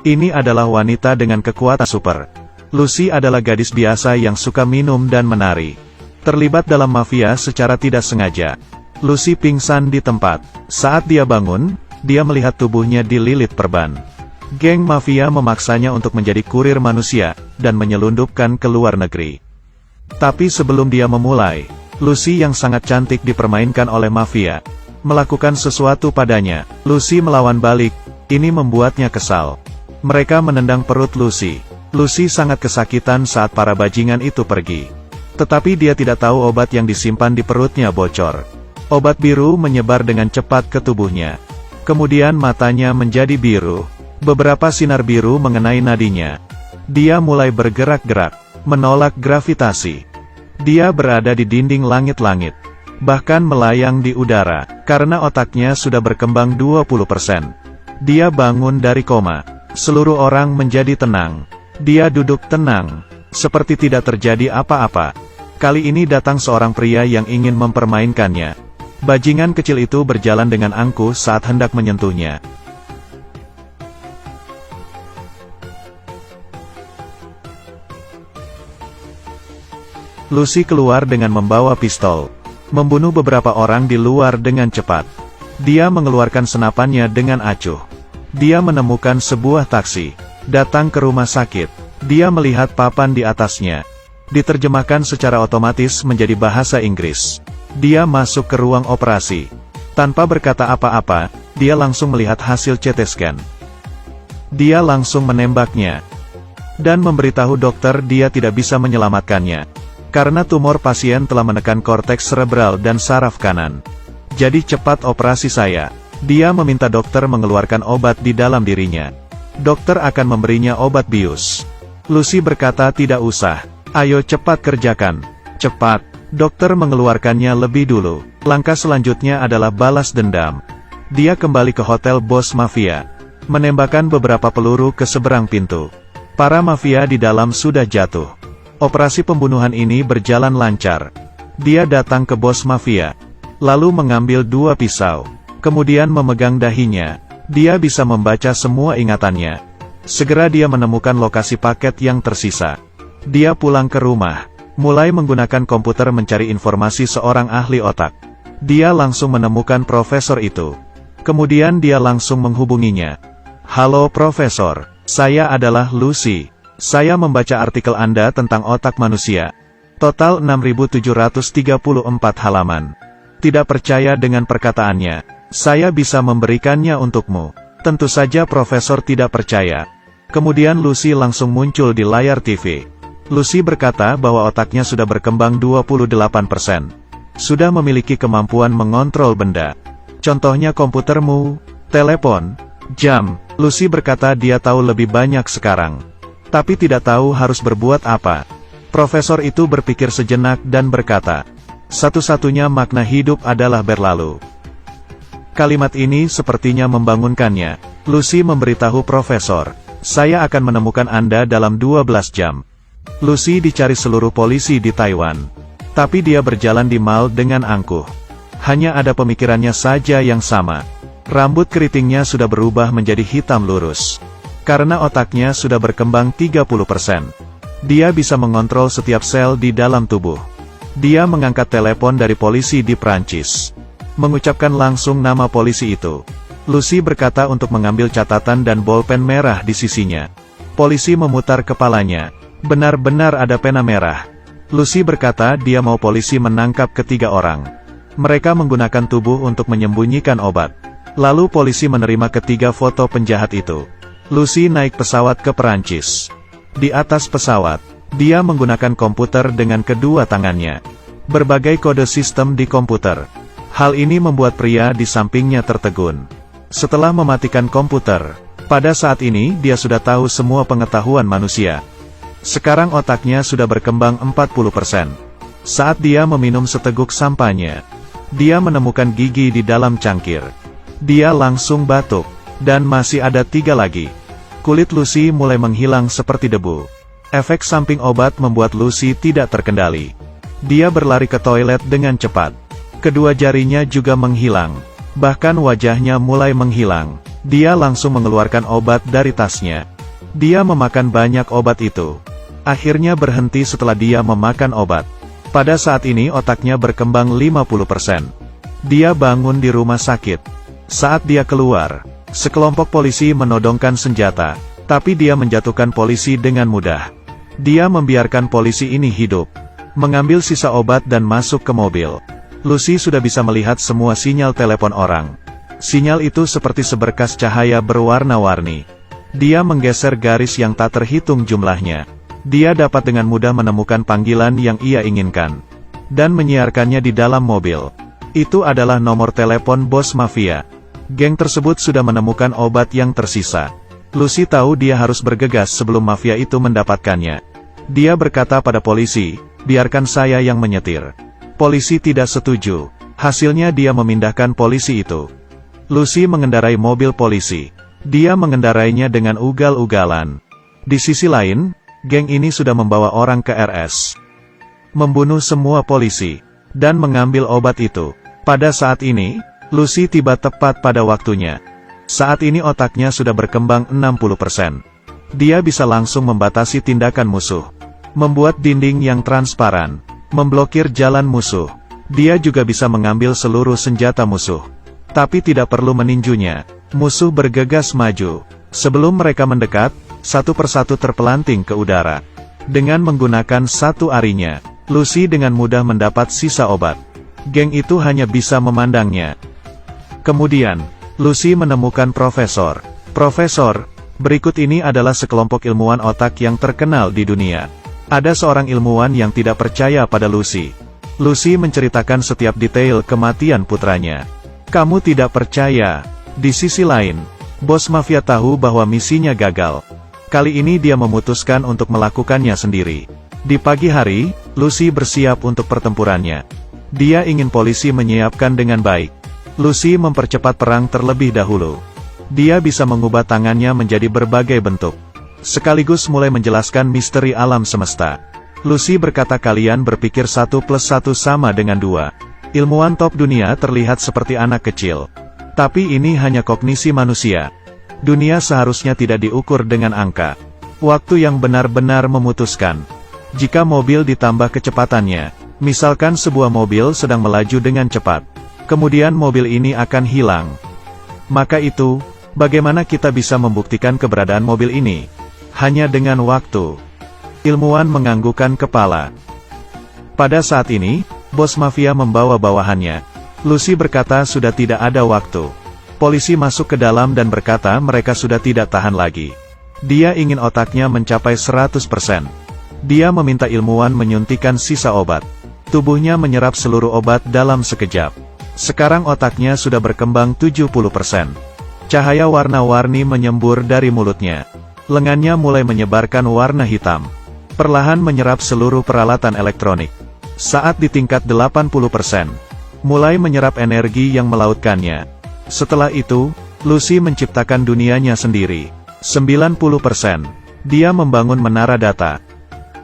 Ini adalah wanita dengan kekuatan super. Lucy adalah gadis biasa yang suka minum dan menari. Terlibat dalam mafia secara tidak sengaja. Lucy pingsan di tempat. Saat dia bangun, dia melihat tubuhnya dililit perban. Geng mafia memaksanya untuk menjadi kurir manusia, dan menyelundupkan ke luar negeri. Tapi sebelum dia memulai, Lucy yang sangat cantik dipermainkan oleh mafia. Melakukan sesuatu padanya. Lucy melawan balik, ini membuatnya kesal. Mereka menendang perut Lucy. Lucy sangat kesakitan saat para bajingan itu pergi. Tetapi dia tidak tahu obat yang disimpan di perutnya bocor. Obat biru menyebar dengan cepat ke tubuhnya. Kemudian matanya menjadi biru. Beberapa sinar biru mengenai nadinya. Dia mulai bergerak-gerak, menolak gravitasi. Dia berada di dinding langit-langit. Bahkan melayang di udara, karena otaknya sudah berkembang 20%. Dia bangun dari koma. Seluruh orang menjadi tenang. Dia duduk tenang, seperti tidak terjadi apa-apa. Kali ini datang seorang pria yang ingin mempermainkannya. Bajingan kecil itu berjalan dengan angkuh saat hendak menyentuhnya. Lucy keluar dengan membawa pistol. Membunuh beberapa orang di luar dengan cepat. Dia mengeluarkan senapannya dengan acuh. Dia menemukan sebuah taksi. Datang ke rumah sakit. Dia melihat papan di atasnya. Diterjemahkan secara otomatis menjadi bahasa Inggris. Dia masuk ke ruang operasi. Tanpa berkata apa-apa, dia langsung melihat hasil CT scan. Dia langsung menembaknya. Dan memberitahu dokter dia tidak bisa menyelamatkannya. Karena tumor pasien telah menekan korteks cerebral dan saraf kanan. Jadi cepat operasi saya. Dia meminta dokter mengeluarkan obat di dalam dirinya. Dokter akan memberinya obat bius. Lucy berkata tidak usah. Ayo cepat kerjakan. Cepat. Dokter mengeluarkannya lebih dulu. Langkah selanjutnya adalah balas dendam. Dia kembali ke hotel bos mafia. Menembakkan beberapa peluru ke seberang pintu. Para mafia di dalam sudah jatuh. Operasi pembunuhan ini berjalan lancar. Dia datang ke bos mafia. Lalu mengambil 2 pisau. Kemudian memegang dahinya. Dia bisa membaca semua ingatannya. Segera dia menemukan lokasi paket yang tersisa. Dia pulang ke rumah. Mulai menggunakan komputer mencari informasi seorang ahli otak. Dia langsung menemukan profesor itu. Kemudian dia langsung menghubunginya. Halo profesor, saya adalah Lucy. Saya membaca artikel Anda tentang otak manusia. Total 6.734 halaman. Tidak percaya dengan perkataannya. Saya bisa memberikannya untukmu. Tentu saja profesor tidak percaya. Kemudian Lucy langsung muncul di layar TV. Lucy berkata bahwa otaknya sudah berkembang 28%. Sudah memiliki kemampuan mengontrol benda. Contohnya komputermu, telepon, jam. Lucy berkata dia tahu lebih banyak sekarang. Tapi tidak tahu harus berbuat apa. Profesor itu berpikir sejenak dan berkata, satu-satunya makna hidup adalah berlalu. Kalimat ini sepertinya membangunkannya. Lucy memberitahu profesor, saya akan menemukan Anda dalam 12 jam. Lucy dicari seluruh polisi di Taiwan. Tapi dia berjalan di mall dengan angkuh. Hanya ada pemikirannya saja yang sama. Rambut keritingnya sudah berubah menjadi hitam lurus. Karena otaknya sudah berkembang 30%. Dia bisa mengontrol setiap sel di dalam tubuh. Dia mengangkat telepon dari polisi di Prancis. Mengucapkan langsung nama polisi itu. Lucy berkata untuk mengambil catatan dan bolpen merah di sisinya. Polisi memutar kepalanya. Benar-benar ada pena merah. Lucy berkata dia mau polisi menangkap ketiga orang. Mereka menggunakan tubuh untuk menyembunyikan obat. Lalu polisi menerima ketiga foto penjahat itu. Lucy naik pesawat ke Perancis. Di atas pesawat, dia menggunakan komputer dengan kedua tangannya. Berbagai kode sistem di komputer. Hal ini membuat pria di sampingnya tertegun. Setelah mematikan komputer, pada saat ini dia sudah tahu semua pengetahuan manusia. Sekarang otaknya sudah berkembang 40%. Saat dia meminum seteguk sampahnya, dia menemukan gigi di dalam cangkir. Dia langsung batuk, dan masih ada 3 lagi. Kulit Lucy mulai menghilang seperti debu. Efek samping obat membuat Lucy tidak terkendali. Dia berlari ke toilet dengan cepat. Kedua jarinya juga menghilang. Bahkan wajahnya mulai menghilang. Dia langsung mengeluarkan obat dari tasnya. Dia memakan banyak obat itu. Akhirnya berhenti setelah dia memakan obat. Pada saat ini otaknya berkembang 50%. Dia bangun di rumah sakit. Saat dia keluar, sekelompok polisi menodongkan senjata, tapi dia menjatuhkan polisi dengan mudah. Dia membiarkan polisi ini hidup, mengambil sisa obat dan masuk ke mobil. Lucy sudah bisa melihat semua sinyal telepon orang. Sinyal itu seperti seberkas cahaya berwarna-warni. Dia menggeser garis yang tak terhitung jumlahnya. Dia dapat dengan mudah menemukan panggilan yang ia inginkan, dan menyiarkannya di dalam mobil. Itu adalah nomor telepon bos mafia. Geng tersebut sudah menemukan obat yang tersisa. Lucy tahu dia harus bergegas sebelum mafia itu mendapatkannya. Dia berkata pada polisi, "Biarkan saya yang menyetir." Polisi tidak setuju. Hasilnya dia memindahkan polisi itu. Lucy mengendarai mobil polisi. Dia mengendarainya dengan ugal-ugalan. Di sisi lain, geng ini sudah membawa orang ke RS, membunuh semua polisi, dan mengambil obat itu. Pada saat ini, Lucy tiba tepat pada waktunya. Saat ini otaknya sudah berkembang 60%. Dia bisa langsung membatasi tindakan musuh, membuat dinding yang transparan, memblokir jalan musuh. Dia juga bisa mengambil seluruh senjata musuh, tapi tidak perlu meninjunya. Musuh bergegas maju. Sebelum mereka mendekat, satu persatu terpelanting ke udara. Dengan menggunakan satu arinya, Lucy dengan mudah mendapat sisa obat. Geng itu hanya bisa memandangnya. Kemudian, Lucy menemukan Profesor. Profesor, berikut ini adalah sekelompok ilmuwan otak yang terkenal di dunia. Ada seorang ilmuwan yang tidak percaya pada Lucy. Lucy menceritakan setiap detail kematian putranya. Kamu tidak percaya. Di sisi lain, bos mafia tahu bahwa misinya gagal. Kali ini dia memutuskan untuk melakukannya sendiri. Di pagi hari, Lucy bersiap untuk pertempurannya. Dia ingin polisi menyiapkan dengan baik. Lucy mempercepat perang terlebih dahulu. Dia bisa mengubah tangannya menjadi berbagai bentuk, sekaligus mulai menjelaskan misteri alam semesta. Lucy berkata kalian berpikir 1+1 sama dengan 2. Ilmuwan top dunia terlihat seperti anak kecil. Tapi ini hanya kognisi manusia. Dunia seharusnya tidak diukur dengan angka. Waktu yang benar-benar memutuskan. Jika mobil ditambah kecepatannya, misalkan sebuah mobil sedang melaju dengan cepat, kemudian mobil ini akan hilang. Maka itu, bagaimana kita bisa membuktikan keberadaan mobil ini? Hanya dengan waktu. Ilmuwan menganggukkan kepala. Pada saat ini, bos mafia membawa bawahannya. Lucy berkata sudah tidak ada waktu. Polisi masuk ke dalam dan berkata mereka sudah tidak tahan lagi. Dia ingin otaknya mencapai 100%. Dia meminta ilmuwan menyuntikkan sisa obat. Tubuhnya menyerap seluruh obat dalam sekejap. Sekarang otaknya sudah berkembang 70%. Cahaya warna-warni menyembur dari mulutnya. Lengannya mulai menyebarkan warna hitam. Perlahan menyerap seluruh peralatan elektronik. Saat di tingkat 80%. Mulai menyerap energi yang melautkannya. Setelah itu, Lucy menciptakan dunianya sendiri. 90%. Dia membangun menara data.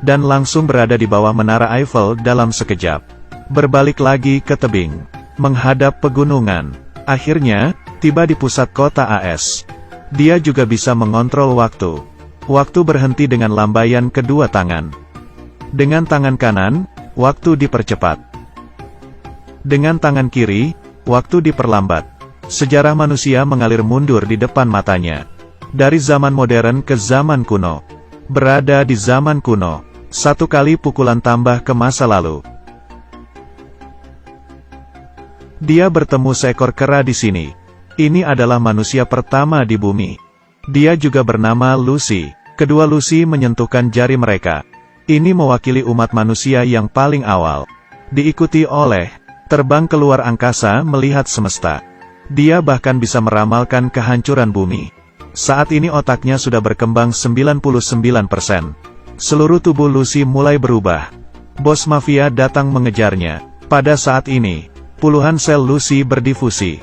Dan langsung berada di bawah menara Eiffel dalam sekejap. Berbalik lagi ke tebing. Menghadap pegunungan. Akhirnya, tiba di pusat kota AS. Dia juga bisa mengontrol waktu. Waktu berhenti dengan lambaian kedua tangan. Dengan tangan kanan, waktu dipercepat. Dengan tangan kiri, waktu diperlambat. Sejarah manusia mengalir mundur di depan matanya. Dari zaman modern ke zaman kuno. Berada di zaman kuno. Satu kali pukulan tambah ke masa lalu. Dia bertemu seekor kera di sini. Ini adalah manusia pertama di bumi. Dia juga bernama Lucy. Kedua Lucy menyentuhkan jari mereka. Ini mewakili umat manusia yang paling awal. Diikuti oleh terbang keluar angkasa melihat semesta. Dia bahkan bisa meramalkan kehancuran bumi. Saat ini otaknya sudah berkembang 99%. Seluruh tubuh Lucy mulai berubah. Bos mafia datang mengejarnya. Pada saat ini, puluhan sel Lucy berdifusi.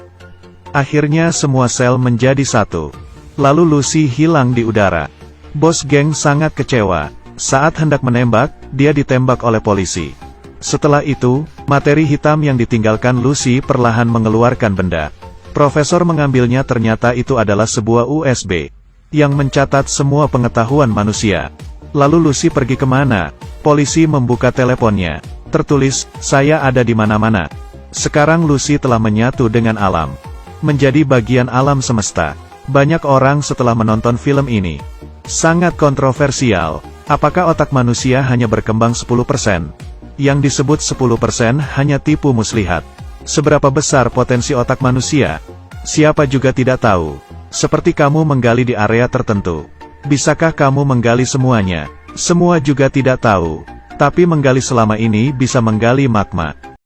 Akhirnya semua sel menjadi satu. Lalu Lucy hilang di udara. Bos geng sangat kecewa. Saat hendak menembak, dia ditembak oleh polisi. Setelah itu, materi hitam yang ditinggalkan Lucy perlahan mengeluarkan benda. Profesor mengambilnya, ternyata itu adalah sebuah USB. yang mencatat semua pengetahuan manusia. Lalu Lucy pergi kemana? Polisi membuka teleponnya. Tertulis, "Saya ada di mana-mana." Sekarang Lucy telah menyatu dengan alam. Menjadi bagian alam semesta. Banyak orang setelah menonton film ini. Sangat kontroversial. Apakah otak manusia hanya berkembang 10%? Yang disebut 10% hanya tipu muslihat. Seberapa besar potensi otak manusia? Siapa juga tidak tahu. Seperti kamu menggali di area tertentu. Bisakah kamu menggali semuanya? Semua juga tidak tahu. Tapi menggali selama ini bisa menggali magma.